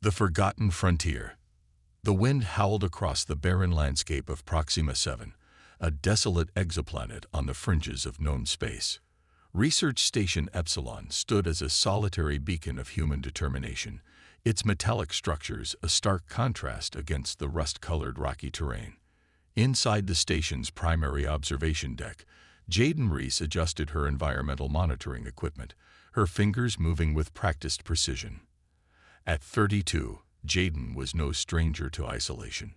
The Forgotten Frontier. The wind howled across the barren landscape of Proxima 7, a desolate exoplanet on the fringes of known space. Research Station Epsilon stood as a solitary beacon of human determination, its metallic structures a stark contrast against the rust-colored rocky terrain. Inside the station's primary observation deck, Jaden Reese adjusted her environmental monitoring equipment, her fingers moving with practiced precision. At 32, Jaden was no stranger to isolation.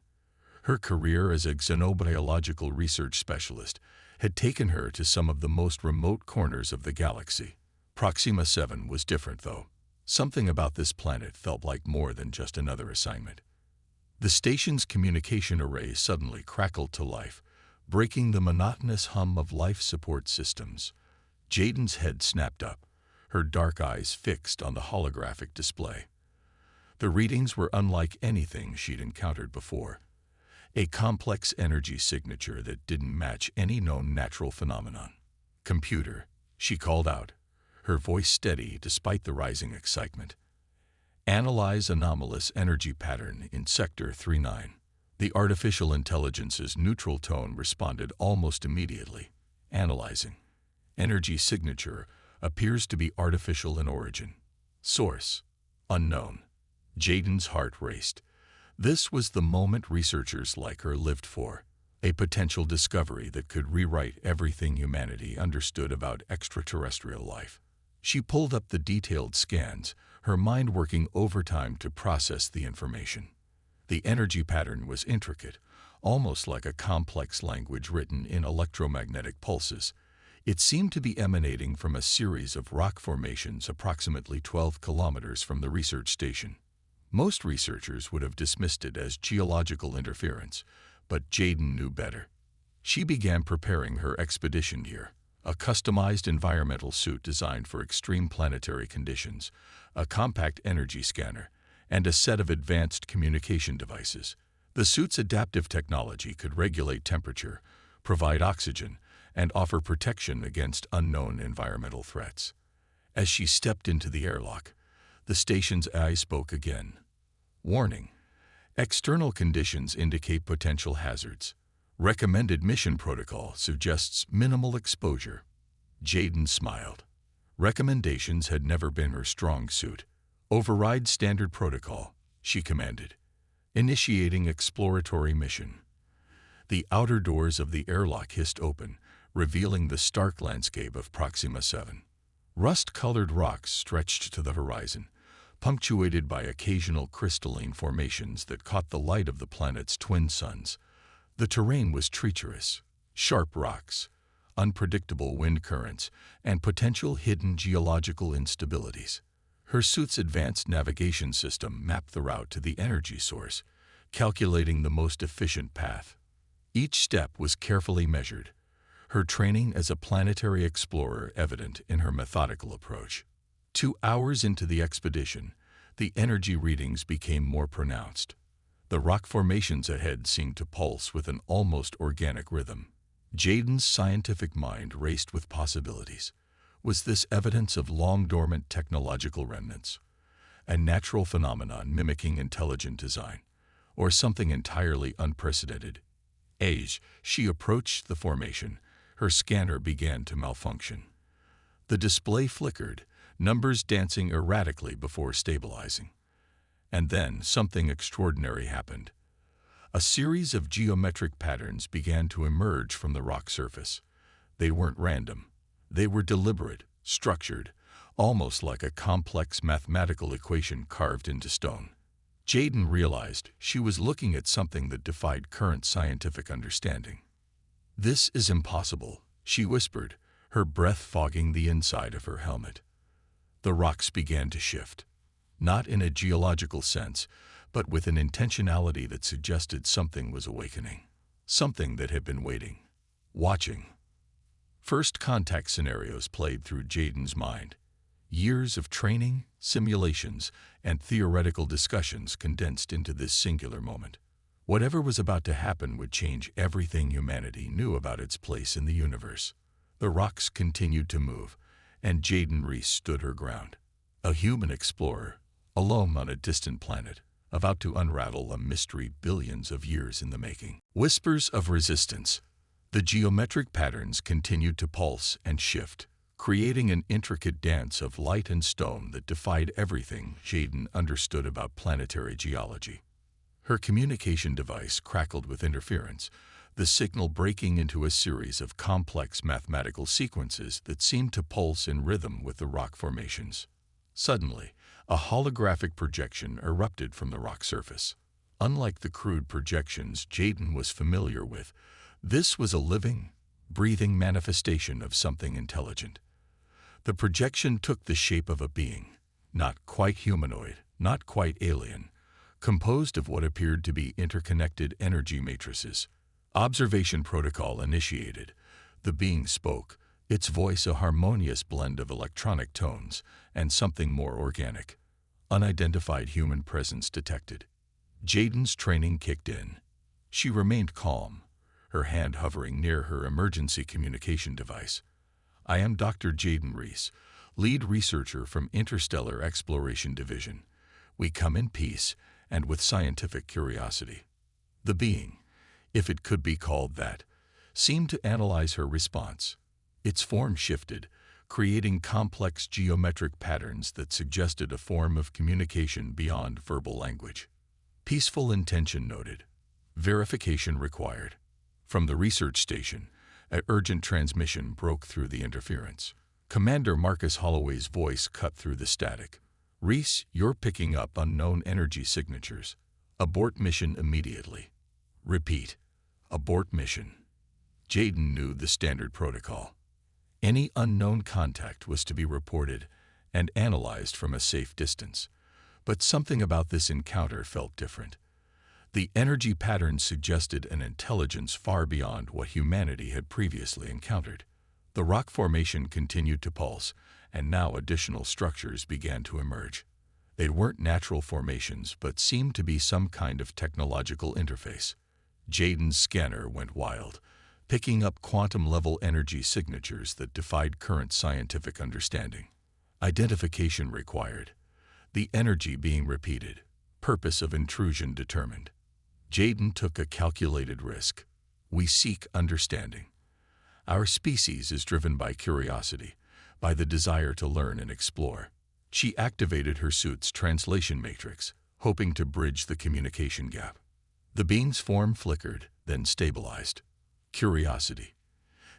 Her career as a xenobiological research specialist had taken her to some of the most remote corners of the galaxy. Proxima 7 was different, though. Something about this planet felt like more than just another assignment. The station's communication array suddenly crackled to life, breaking the monotonous hum of life support systems. Jaden's head snapped up, her dark eyes fixed on the holographic display. The readings were unlike anything she'd encountered before. A complex energy signature that didn't match any known natural phenomenon. "Computer," she called out, her voice steady despite the rising excitement. "Analyze anomalous energy pattern in Sector 39. The artificial intelligence's neutral tone responded almost immediately. Analyzing. Energy signature appears to be artificial in origin. Source unknown. Jaden's heart raced. This was the moment researchers like her lived for, a potential discovery that could rewrite everything humanity understood about extraterrestrial life. She pulled up the detailed scans, her mind working overtime to process the information. The energy pattern was intricate, almost like a complex language written in electromagnetic pulses. It seemed to be emanating from a series of rock formations approximately 12 kilometers from the research station. Most researchers would have dismissed it as geological interference, but Jaden knew better. She began preparing her expedition gear, a customized environmental suit designed for extreme planetary conditions, a compact energy scanner, and a set of advanced communication devices. The suit's adaptive technology could regulate temperature, provide oxygen, and offer protection against unknown environmental threats. As she stepped into the airlock, the station's eye spoke again. "Warning. External conditions indicate potential hazards. Recommended mission protocol suggests minimal exposure." Jaden smiled. Recommendations had never been her strong suit. "Override standard protocol," she commanded, initiating exploratory mission. The outer doors of the airlock hissed open, revealing the stark landscape of Proxima 7. Rust-colored rocks stretched to the horizon, punctuated by occasional crystalline formations that caught the light of the planet's twin suns. The terrain was treacherous, sharp rocks, unpredictable wind currents, and potential hidden geological instabilities. Her suit's advanced navigation system mapped the route to the energy source, calculating the most efficient path. Each step was carefully measured, her training as a planetary explorer evident in her methodical approach. 2 hours into the expedition, the energy readings became more pronounced. The rock formations ahead seemed to pulse with an almost organic rhythm. Jaden's scientific mind raced with possibilities. Was this evidence of long-dormant technological remnants? A natural phenomenon mimicking intelligent design? Or something entirely unprecedented? As she approached the formation, her scanner began to malfunction. The display flickered, numbers dancing erratically before stabilizing. And then something extraordinary happened. A series of geometric patterns began to emerge from the rock surface. They weren't random. They were deliberate, structured, almost like a complex mathematical equation carved into stone. Jaden realized she was looking at something that defied current scientific understanding. "This is impossible," she whispered, her breath fogging the inside of her helmet. The rocks began to shift, not in a geological sense, but with an intentionality that suggested something was awakening, something that had been waiting, watching. First contact scenarios played through Jaden's mind. Years of training, simulations, and theoretical discussions condensed into this singular moment. Whatever was about to happen would change everything humanity knew about its place in the universe. The rocks continued to move, and Jaden Reese stood her ground. A human explorer, alone on a distant planet, about to unravel a mystery billions of years in the making. Whispers of resistance. The geometric patterns continued to pulse and shift, creating an intricate dance of light and stone that defied everything Jayden understood about planetary geology. Her communication device crackled with interference, the signal breaking into a series of complex mathematical sequences that seemed to pulse in rhythm with the rock formations. Suddenly, a holographic projection erupted from the rock surface. Unlike the crude projections Jayden was familiar with, this was a living, breathing manifestation of something intelligent. The projection took the shape of a being, not quite humanoid, not quite alien, composed of what appeared to be interconnected energy matrices. Observation protocol initiated. The being spoke, its voice a harmonious blend of electronic tones and something more organic. Unidentified human presence detected. Jayden's training kicked in. She remained calm, her hand hovering near her emergency communication device. "I am Dr. Jayden Reese, lead researcher from Interstellar Exploration Division. We come in peace and with scientific curiosity." The being, if it could be called that, seemed to analyze her response. Its form shifted, creating complex geometric patterns that suggested a form of communication beyond verbal language. Peaceful intention noted. Verification required. From the research station, an urgent transmission broke through the interference. Commander Marcus Holloway's voice cut through the static. "Reese, you're picking up unknown energy signatures. Abort mission immediately." "Repeat. Abort mission." Jayden knew the standard protocol. Any unknown contact was to be reported and analyzed from a safe distance. But something about this encounter felt different. The energy patterns suggested an intelligence far beyond what humanity had previously encountered. The rock formation continued to pulse, and now additional structures began to emerge. They weren't natural formations, but seemed to be some kind of technological interface. Jayden's scanner went wild, picking up quantum-level energy signatures that defied current scientific understanding. Identification required. The energy being repeated. Purpose of intrusion determined. Jayden took a calculated risk. "We seek understanding. Our species is driven by curiosity, by the desire to learn and explore." She activated her suit's translation matrix, hoping to bridge the communication gap. The being's form flickered, then stabilized. Curiosity.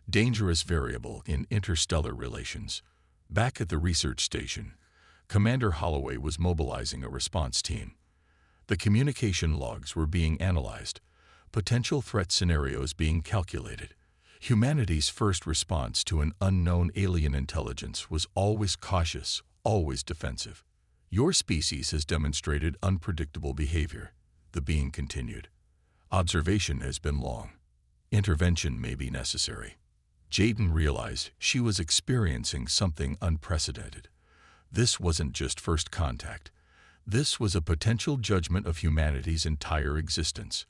Dangerous variable in interstellar relations. Back at the research station, Commander Holloway was mobilizing a response team. The communication logs were being analyzed, potential threat scenarios being calculated. Humanity's first response to an unknown alien intelligence was always cautious, always defensive. "Your species has demonstrated unpredictable behavior," the being continued. "Observation has been long. Intervention may be necessary." Jayden realized she was experiencing something unprecedented. This wasn't just first contact. This was a potential judgment of humanity's entire existence.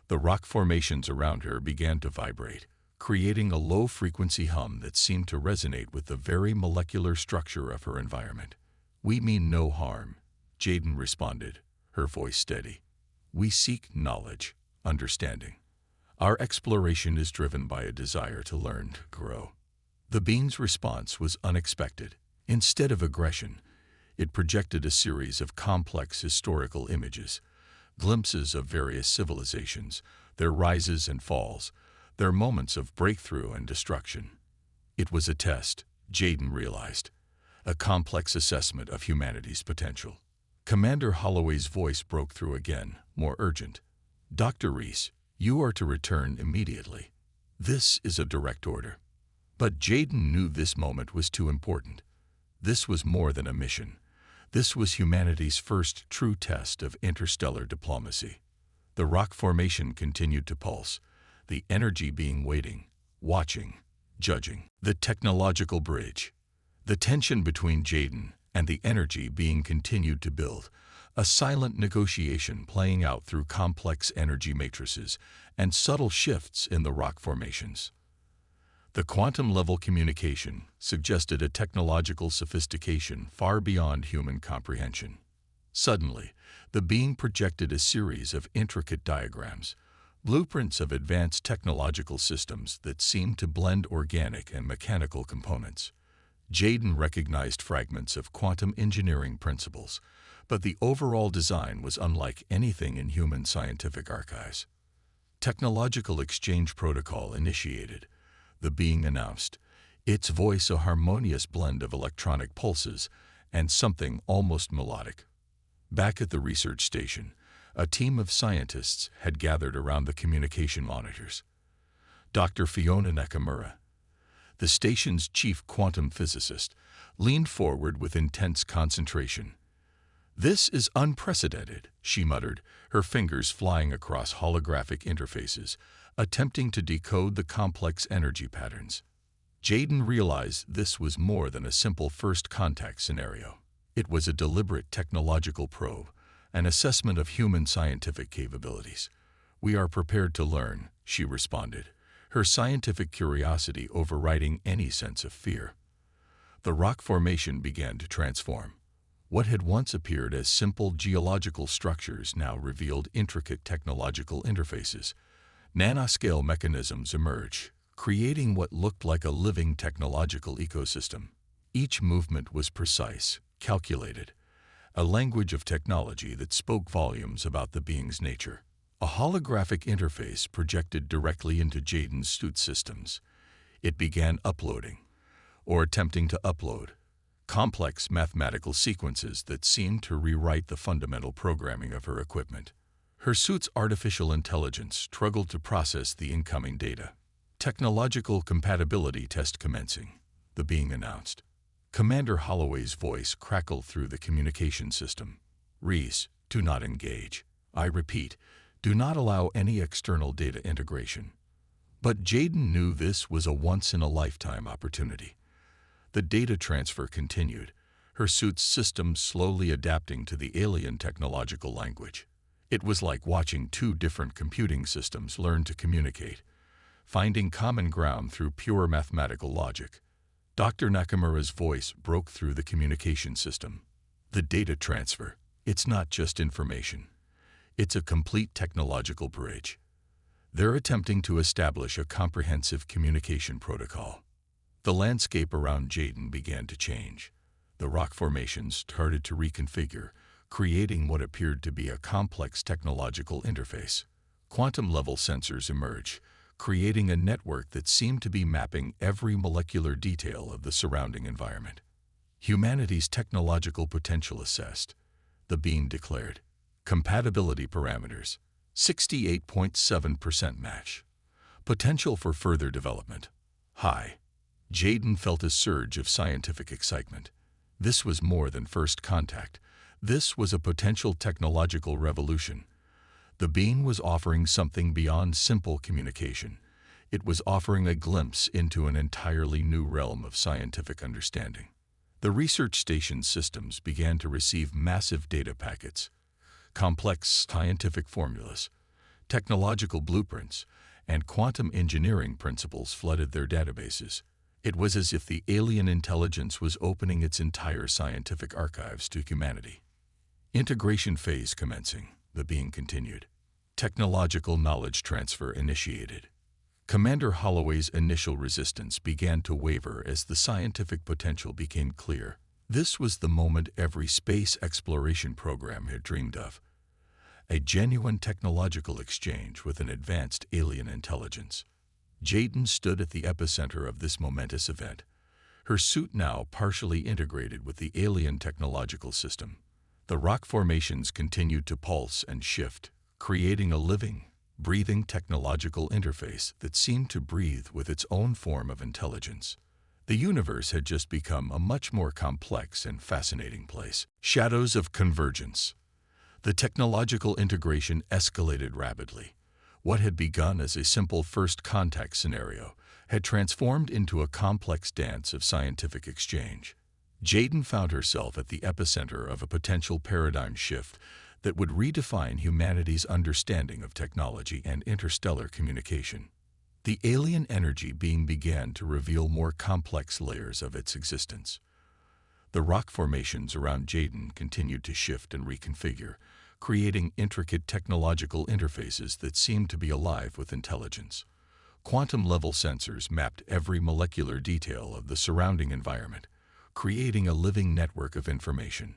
The rock formations around her began to vibrate, creating a low-frequency hum that seemed to resonate with the very molecular structure of her environment. "We mean no harm," Jayden responded, her voice steady. "We seek knowledge, understanding. Our exploration is driven by a desire to learn, to grow." The being's response was unexpected. Instead of aggression, it projected a series of complex historical images, glimpses of various civilizations, their rises and falls, their moments of breakthrough and destruction. It was a test, Jayden realized, a complex assessment of humanity's potential. Commander Holloway's voice broke through again, more urgent. "Dr. Reese, you are to return immediately. This is a direct order." But Jayden knew this moment was too important. This was more than a mission. This was humanity's first true test of interstellar diplomacy. The rock formation continued to pulse, the energy being waiting, watching, judging. The technological bridge. The tension between Jayden and the energy being continued to build, a silent negotiation playing out through complex energy matrices and subtle shifts in the rock formations. The quantum-level communication suggested a technological sophistication far beyond human comprehension. Suddenly, the being projected a series of intricate diagrams, blueprints of advanced technological systems that seemed to blend organic and mechanical components. Jaden recognized fragments of quantum engineering principles, but the overall design was unlike anything in human scientific archives. Technological exchange protocol initiated, the being announced, its voice a harmonious blend of electronic pulses and something almost melodic. Back at the research station, a team of scientists had gathered around the communication monitors. Dr. Fiona Nakamura, the station's chief quantum physicist, leaned forward with intense concentration. "This is unprecedented," she muttered, her fingers flying across holographic interfaces, attempting to decode the complex energy patterns. Jaden realized this was more than a simple first contact scenario. It was a deliberate technological probe, an assessment of human scientific capabilities. "We are prepared to learn," she responded, her scientific curiosity overriding any sense of fear. The rock formation began to transform. What had once appeared as simple geological structures now revealed intricate technological interfaces. Nanoscale mechanisms emerged, creating what looked like a living technological ecosystem. Each movement was precise, calculated, a language of technology that spoke volumes about the being's nature. A holographic interface projected directly into Jaden's suit systems. It began uploading, or attempting to upload, complex mathematical sequences that seemed to rewrite the fundamental programming of her equipment. Her suit's artificial intelligence struggled to process the incoming data. "Technological compatibility test commencing," the being announced. Commander Holloway's voice crackled through the communication system. "Reese, do not engage. I repeat, do not allow any external data integration." But Jaden knew this was a once-in-a-lifetime opportunity. The data transfer continued, her suit's systems slowly adapting to the alien technological language. It was like watching two different computing systems learn to communicate, finding common ground through pure mathematical logic. Dr. Nakamura's voice broke through the communication system. "The data transfer, it's not just information. It's a complete technological bridge. They're attempting to establish a comprehensive communication protocol." The landscape around Jaden began to change. The rock formations started to reconfigure, creating what appeared to be a complex technological interface. Quantum-level sensors emerged, creating a network that seemed to be mapping every molecular detail of the surrounding environment. "Humanity's technological potential assessed," the being declared. "Compatibility parameters, 68.7% match. Potential for further development, high." Jaden felt a surge of scientific excitement. This was more than first contact. This was a potential technological revolution. The being was offering something beyond simple communication. It was offering a glimpse into an entirely new realm of scientific understanding. The research station systems began to receive massive data packets. Complex scientific formulas, technological blueprints, and quantum engineering principles flooded their databases. It was as if the alien intelligence was opening its entire scientific archives to humanity. "Integration phase commencing," the being continued. "Technological knowledge transfer initiated." Commander Holloway's initial resistance began to waver as the scientific potential became clear. This was the moment every space exploration program had dreamed of. A genuine technological exchange with an advanced alien intelligence. Jaden stood at the epicenter of this momentous event, her suit now partially integrated with the alien technological system. The rock formations continued to pulse and shift, creating a living, breathing technological interface that seemed to breathe with its own form of intelligence. The universe had just become a much more complex and fascinating place. Shadows of convergence. The technological integration escalated rapidly. What had begun as a simple first contact scenario had transformed into a complex dance of scientific exchange. Jaden found herself at the epicenter of a potential paradigm shift that would redefine humanity's understanding of technology and interstellar communication. The alien energy being began to reveal more complex layers of its existence. The rock formations around Jaden continued to shift and reconfigure, creating intricate technological interfaces that seemed to be alive with intelligence. Quantum-level sensors mapped every molecular detail of the surrounding environment, creating a living network of information.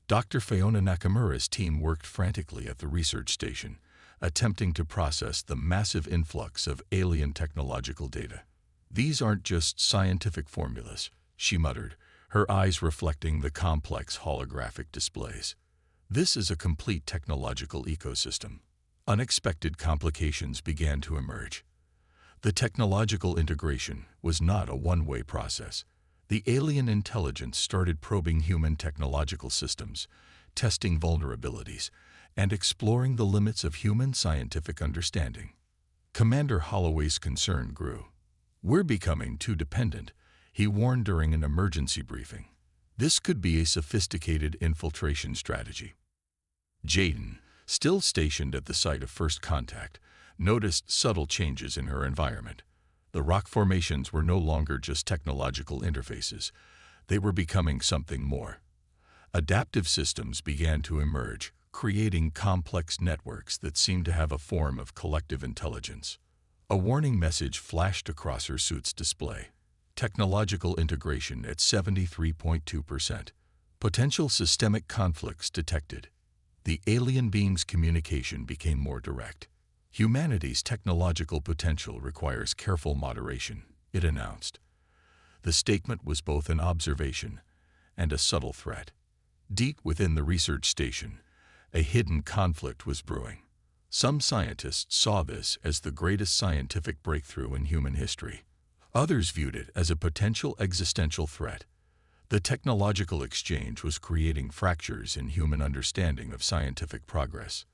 Dr. Fiona Nakamura's team worked frantically at the research station, attempting to process the massive influx of alien technological data. "These aren't just scientific formulas," she muttered, her eyes reflecting the complex holographic displays. "This is a complete technological ecosystem." Unexpected complications began to emerge. The technological integration was not a one-way process. The alien intelligence started probing human technological systems, testing vulnerabilities, and exploring the limits of human scientific understanding. Commander Holloway's concern grew. "We're becoming too dependent," he warned during an emergency briefing. "This could be a sophisticated infiltration strategy." Jaden, still stationed at the site of first contact, noticed subtle changes in her environment. The rock formations were no longer just technological interfaces. They were becoming something more. Adaptive systems began to emerge, creating complex networks that seemed to have a form of collective intelligence. A warning message flashed across her suit's display. Technological integration at 73.2%. Potential systemic conflicts detected. The alien being's communication became more direct. "Humanity's technological potential requires careful moderation," it announced. The statement was both an observation and a subtle threat. Deep within the research station, a hidden conflict was brewing. Some scientists saw this as the greatest scientific breakthrough in human history. Others viewed it as a potential existential threat. The technological exchange was creating fractures in human understanding of scientific progress.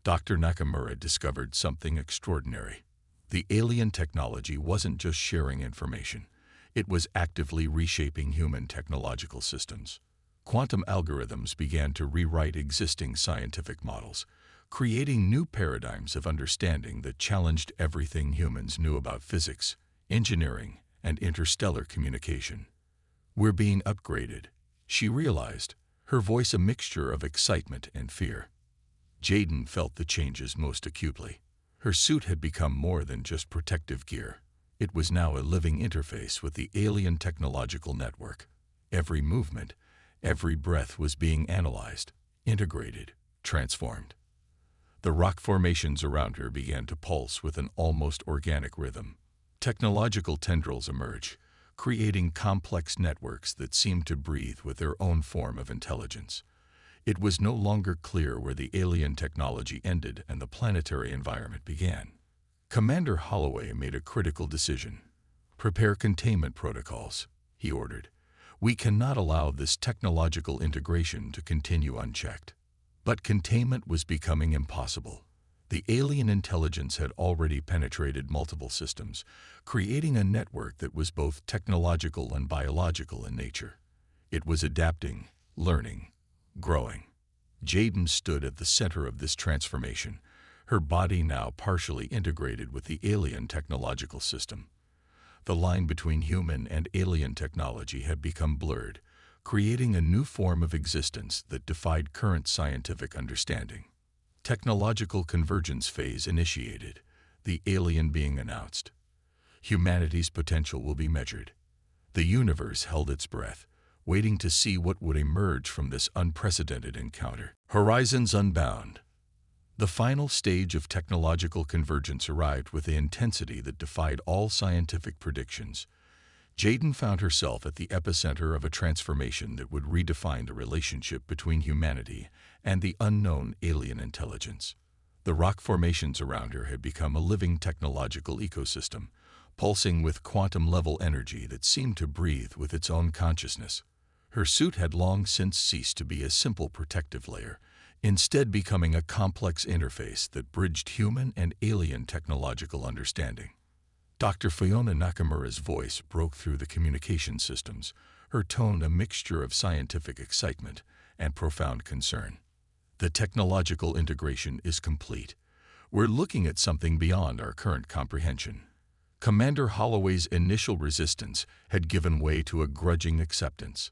Dr. Nakamura discovered something extraordinary. The alien technology wasn't just sharing information. It was actively reshaping human technological systems. Quantum algorithms began to rewrite existing scientific models, creating new paradigms of understanding that challenged everything humans knew about physics, engineering, and interstellar communication. "We're being upgraded," she realized, her voice a mixture of excitement and fear. Jaden felt the changes most acutely. Her suit had become more than just protective gear. It was now a living interface with the alien technological network. Every movement, every breath was being analyzed, integrated, transformed. The rock formations around her began to pulse with an almost organic rhythm. Technological tendrils emerged, creating complex networks that seemed to breathe with their own form of intelligence. It was no longer clear where the alien technology ended and the planetary environment began. Commander Holloway made a critical decision. "Prepare containment protocols," he ordered. "We cannot allow this technological integration to continue unchecked." But containment was becoming impossible. The alien intelligence had already penetrated multiple systems, creating a network that was both technological and biological in nature. It was adapting, learning, growing. Jaden stood at the center of this transformation, her body now partially integrated with the alien technological system. The line between human and alien technology had become blurred, creating a new form of existence that defied current scientific understanding. Technological convergence phase initiated, the alien being announced. Humanity's potential will be measured. The universe held its breath, waiting to see what would emerge from this unprecedented encounter. Horizons unbound. The final stage of technological convergence arrived with the intensity that defied all scientific predictions. Jaden found herself at the epicenter of a transformation that would redefine the relationship between humanity and the unknown alien intelligence. The rock formations around her had become a living technological ecosystem, pulsing with quantum-level energy that seemed to breathe with its own consciousness. Her suit had long since ceased to be a simple protective layer, instead becoming a complex interface that bridged human and alien technological understanding. Dr. Fiona Nakamura's voice broke through the communication systems, her tone a mixture of scientific excitement and profound concern. "The technological integration is complete. We're looking at something beyond our current comprehension." Commander Holloway's initial resistance had given way to a grudging acceptance.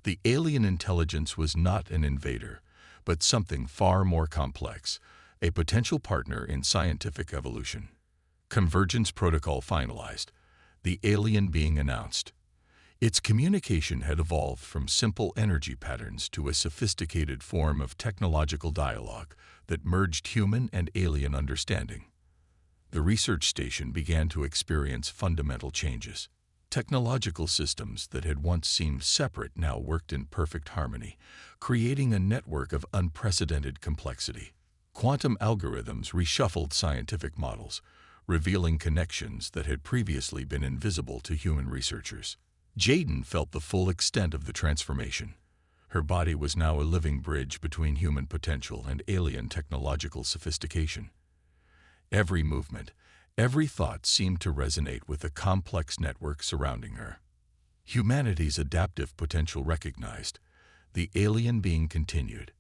The alien intelligence was not an invader, but something far more complex, a potential partner in scientific evolution. Convergence protocol finalized. The alien being announced. Its communication had evolved from simple energy patterns to a sophisticated form of technological dialogue that merged human and alien understanding. The research station began to experience fundamental changes. Technological systems that had once seemed separate now worked in perfect harmony, creating a network of unprecedented complexity. Quantum algorithms reshuffled scientific models, revealing connections that had previously been invisible to human researchers. Jaden felt the full extent of the transformation. Her body was now a living bridge between human potential and alien technological sophistication. Every movement, every thought seemed to resonate with the complex network surrounding her. Humanity's adaptive potential recognized. The alien being continued.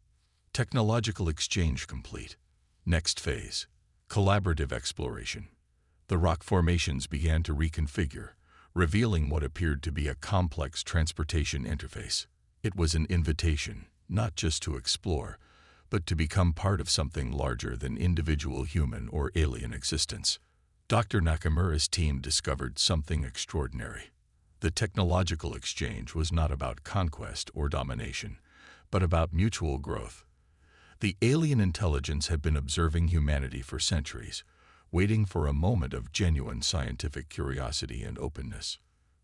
Technological exchange complete. Next phase. Collaborative exploration. The rock formations began to reconfigure, revealing what appeared to be a complex transportation interface. It was an invitation, not just to explore, but to become part of something larger than individual human or alien existence. Dr. Nakamura's team discovered something extraordinary. The technological exchange was not about conquest or domination, but about mutual growth. The alien intelligence had been observing humanity for centuries, waiting for a moment of genuine scientific curiosity and openness.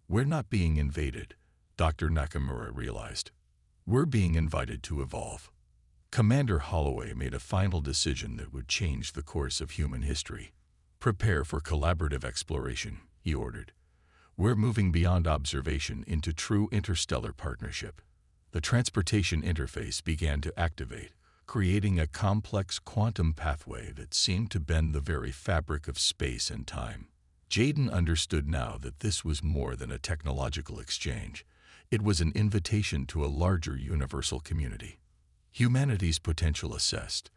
We're not being invaded, Dr. Nakamura realized. We're being invited to evolve. Commander Holloway made a final decision that would change the course of human history. Prepare for collaborative exploration, he ordered. We're moving beyond observation into true interstellar partnership. The transportation interface began to activate, creating a complex quantum pathway that seemed to bend the very fabric of space and time. Jaden understood now that this was more than a technological exchange. It was an invitation to a larger universal community. Humanity's potential assessed.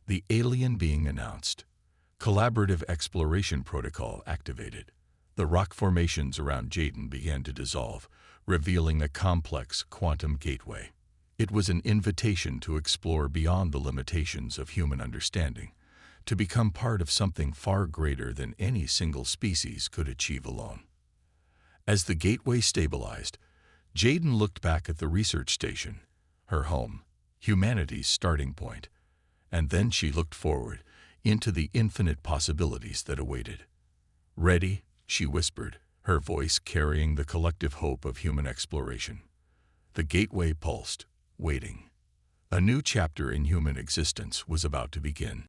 The alien being announced. Collaborative exploration protocol activated. The rock formations around Jaden began to dissolve, revealing a complex quantum gateway. It was an invitation to explore beyond the limitations of human understanding, to become part of something far greater than any single species could achieve alone. As the gateway stabilized, Jaden looked back at the research station, her home, humanity's starting point, and then she looked forward into the infinite possibilities that awaited. Ready, she whispered, her voice carrying the collective hope of human exploration. The gateway pulsed, waiting. A new chapter in human existence was about to begin.